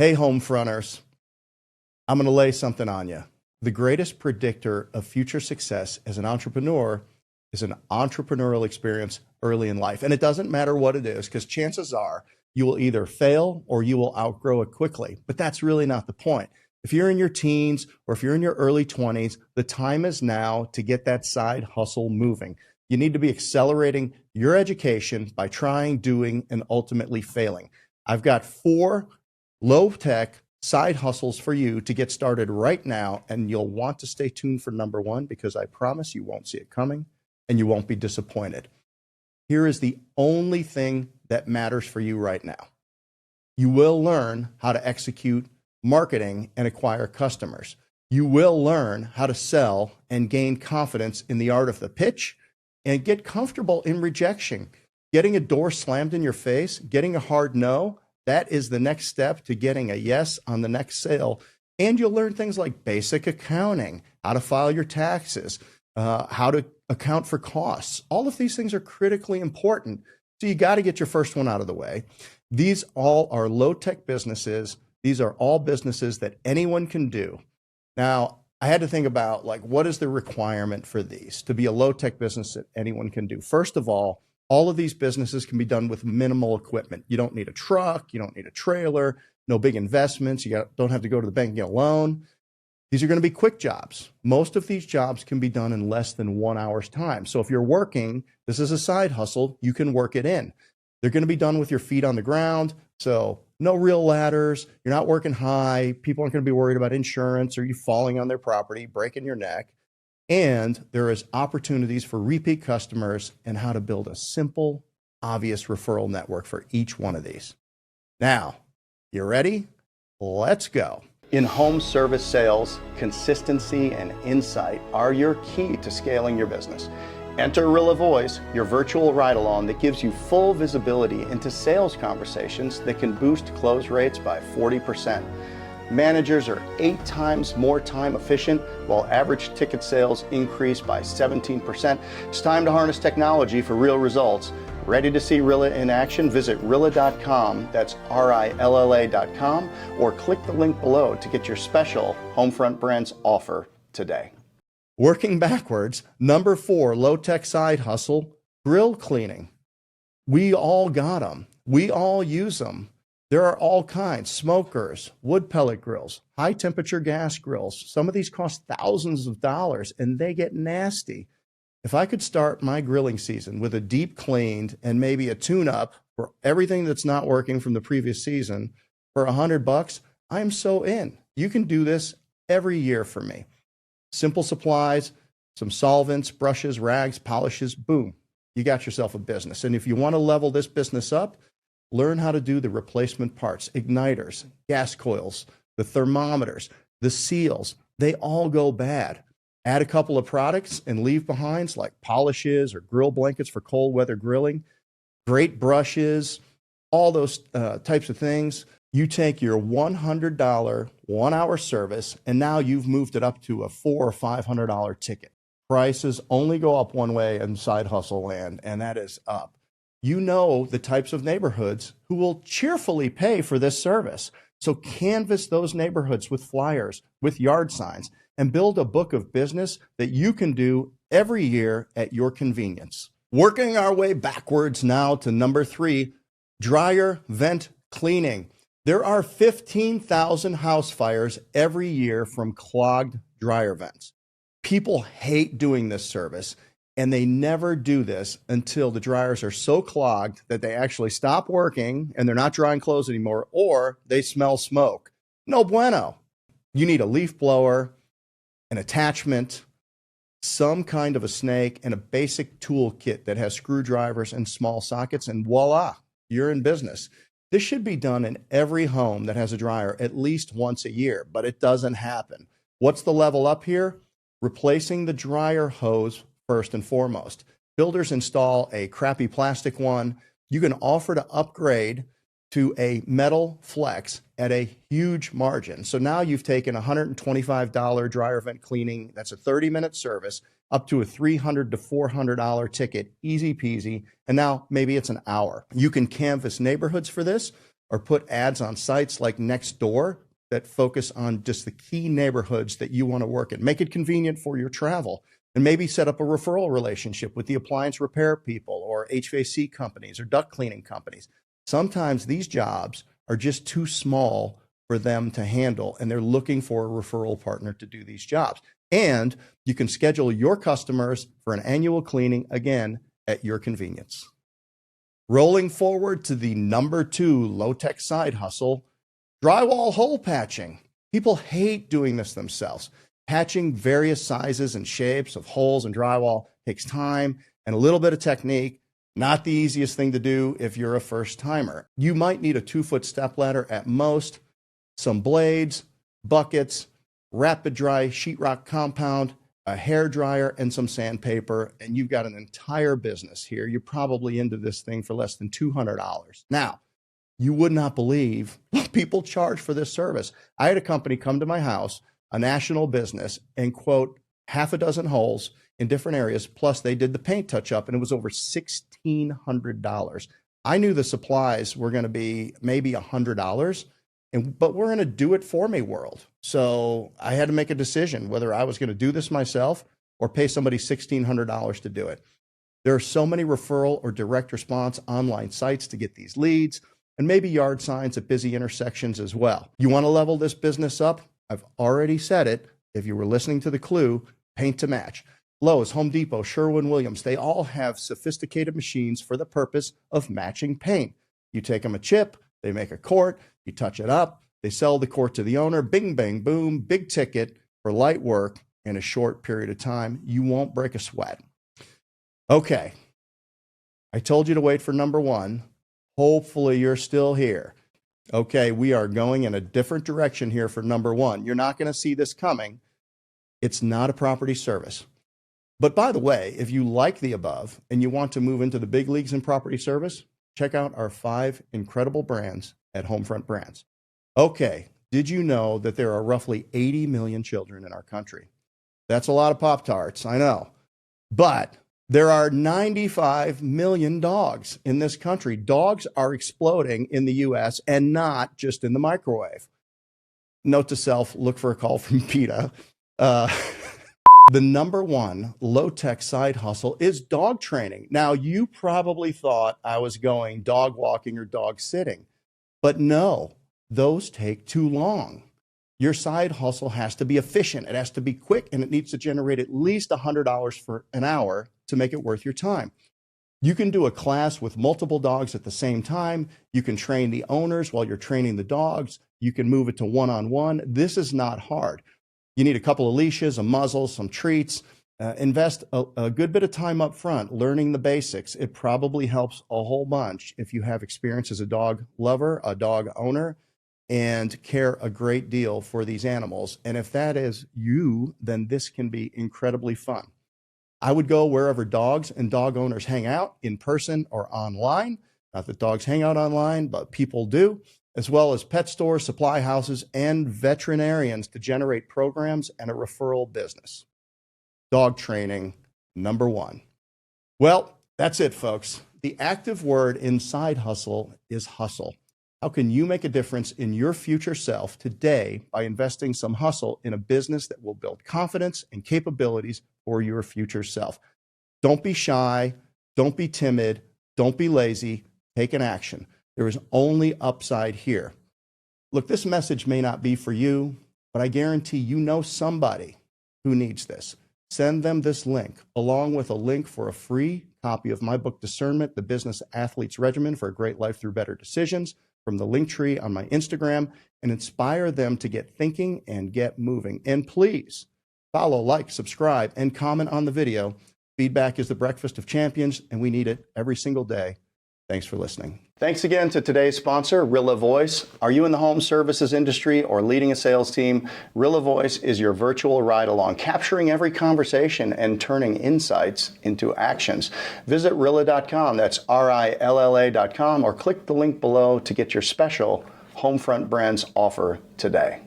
Hey, home fronters, I'm going to lay something on you. The greatest predictor of future success as an entrepreneur is an entrepreneurial experience early in life. And it doesn't matter what it is, because chances are you will either fail or you will outgrow it quickly. But that's really not the point. If you're in your teens or if you're in your early 20s, the time is now to get that side hustle moving. You need to be accelerating your education by trying, doing, and ultimately failing. I've got 4 low-tech side hustles for you to get started right now, and you'll want to stay tuned for number 1, because I promise you won't see it coming and you won't be disappointed. Here is the only thing that matters for you right now. You will learn how to execute marketing and acquire customers. You will learn how to sell and gain confidence in the art of the pitch and get comfortable in rejection. Getting a door slammed in your face, getting a hard no, that is the next step to getting a yes on the next sale. And you'll learn things like basic accounting, how to file your taxes, how to account for costs. All of these things are critically important. So you got to get your first one out of the way. These all are low-tech businesses. These are all businesses that anyone can do. Now, I had to think about, like, what is the requirement for these to be a low-tech business that anyone can do? First of all of these businesses can be done with minimal equipment. You don't need a truck. You don't need a trailer. No big investments. Don't have to go to the bank and get a loan. These are going to be quick jobs. Most of these jobs can be done in less than 1 hour's time. So if you're working, this is a side hustle, you can work it in. They're going to be done with your feet on the ground. So no real ladders. You're not working high. People aren't going to be worried about insurance or you falling on their property, breaking your neck. And there is opportunities for repeat customers and how to build a simple, obvious referral network for each one of these. Now, you ready? Let's go. In home service sales, consistency and insight are your key to scaling your business. Enter Rilla Voice, your virtual ride-along that gives you full visibility into sales conversations that can boost close rates by 40%. Managers are 8 times more time efficient, while average ticket sales increase by 17%. It's time to harness technology for real results. Ready to see Rilla in action? Visit Rilla.com, that's RILLA.com, or click the link below to get your special Homefront Brands offer today. Working backwards, number 4, low-tech side hustle, grill cleaning. We all got them. We all use them. There are all kinds: smokers, wood pellet grills, high temperature gas grills. Some of these cost thousands of dollars and they get nasty. If I could start my grilling season with a deep cleaned and maybe a tune-up for everything that's not working from the previous season for $100, I'm so in. You can do this every year for me. Simple supplies, some solvents, brushes, rags, polishes, boom, you got yourself a business. And if you want to level this business up, learn how to do the replacement parts, igniters, gas coils, the thermometers, the seals. They all go bad. Add a couple of products and leave behinds like polishes or grill blankets for cold weather grilling, great brushes, all those types of things. You take your $100 1-hour service and now you've moved it up to a $400 or $500 ticket. Prices only go up one way in side hustle land, and that is up. You know the types of neighborhoods who will cheerfully pay for this service. So canvass those neighborhoods with flyers, with yard signs, and build a book of business that you can do every year at your convenience. Working our way backwards now to number 3, dryer vent cleaning. There are 15,000 house fires every year from clogged dryer vents. People hate doing this service, and they never do this until the dryers are so clogged that they actually stop working and they're not drying clothes anymore, or they smell smoke. No bueno. You need a leaf blower, an attachment, some kind of a snake, and a basic toolkit that has screwdrivers and small sockets, and voila, you're in business. This should be done in every home that has a dryer at least once a year, but it doesn't happen. What's the level up here? Replacing the dryer hose first and foremost. Builders install a crappy plastic one. You can offer to upgrade to a metal flex at a huge margin. So now you've taken a $125 dryer vent cleaning, that's a 30-minute service, up to a $300 to $400 ticket, easy peasy, and now maybe it's an hour. You can canvass neighborhoods for this. or put ads on sites like Nextdoor that focus on just the key neighborhoods that you want to work in. Make it convenient for your travel, and maybe set up a referral relationship with the appliance repair people or HVAC companies or duct cleaning companies. Sometimes these jobs are just too small for them to handle, and they're looking for a referral partner to do these jobs. And you can schedule your customers for an annual cleaning, again, at your convenience. Rolling forward to the number 2 low-tech side hustle, drywall hole patching. People hate doing this themselves. Patching various sizes and shapes of holes in drywall takes time and a little bit of technique. Not the easiest thing to do if you're a first timer. You might need a 2-foot stepladder at most, some blades, buckets, rapid dry sheetrock compound, a hair dryer, and some sandpaper, and you've got an entire business here. You're probably into this thing for less than $200. Now, you would not believe what people charge for this service. I had a company come to my house, a national business, and quote, half a dozen holes in different areas, plus they did the paint touch-up, and it was over $1,600. I knew the supplies were going to be maybe $100, but we're in a do-it-for-me world. So I had to make a decision whether I was going to do this myself or pay somebody $1,600 to do it. There are so many referral or direct response online sites to get these leads, and maybe yard signs at busy intersections as well. You want to level this business up? I've already said it. If you were listening to the clue, paint to match. Lowe's, Home Depot, Sherwin-Williams, they all have sophisticated machines for the purpose of matching paint. You take them a chip, they make a quart, you touch it up, they sell the quart to the owner, bing, bang, boom, big ticket for light work in a short period of time. You won't break a sweat. Okay, I told you to wait for number 1. Hopefully you're still here. Okay, we are going in a different direction here for number 1. You're not going to see this coming. It's not a property service. But by the way, if you like the above and you want to move into the big leagues in property service, check out our 5 incredible brands at Homefront Brands. Okay, did you know that there are roughly 80 million children in our country? That's a lot of Pop-Tarts, I know. But there are 95 million dogs in this country. Dogs are exploding in the U.S. and not just in the microwave. Note to self, look for a call from PETA. The number 1 low-tech side hustle is dog training. Now, you probably thought I was going dog walking or dog sitting, but no, those take too long. Your side hustle has to be efficient. It has to be quick, and it needs to generate at least $100 for an hour to make it worth your time. You can do a class with multiple dogs at the same time. You can train the owners while you're training the dogs. You can move it to one-on-one. This is not hard. You need a couple of leashes, a muzzle, some treats. Invest a good bit of time up front learning the basics. It probably helps a whole bunch if you have experience as a dog lover, a dog owner, and care a great deal for these animals. And if that is you, then this can be incredibly fun. I would go wherever dogs and dog owners hang out, in person or online. Not that dogs hang out online, but people do, as well as pet stores, supply houses, and veterinarians to generate programs and a referral business. Dog training, number 1. Well, that's it, folks. The active word in side hustle is hustle. How can you make a difference in your future self today by investing some hustle in a business that will build confidence and capabilities for your future self? Don't be shy. Don't be timid. Don't be lazy. Take an action. There is only upside here. Look, this message may not be for you, but I guarantee you know somebody who needs this. Send them this link, along with a link for a free copy of my book, Discernment, The Business Athlete's Regimen for a Great Life Through Better Decisions, from the link tree on my Instagram, and inspire them to get thinking and get moving. And please follow, like, subscribe, and comment on the video. Feedback is the breakfast of champions, and we need it every single day. Thanks for listening. Thanks again to today's sponsor, Rilla Voice. Are you in the home services industry or leading a sales team? Rilla Voice is your virtual ride-along, capturing every conversation and turning insights into actions. Visit Rilla.com, that's RILLA.com, or click the link below to get your special Homefront Brands offer today.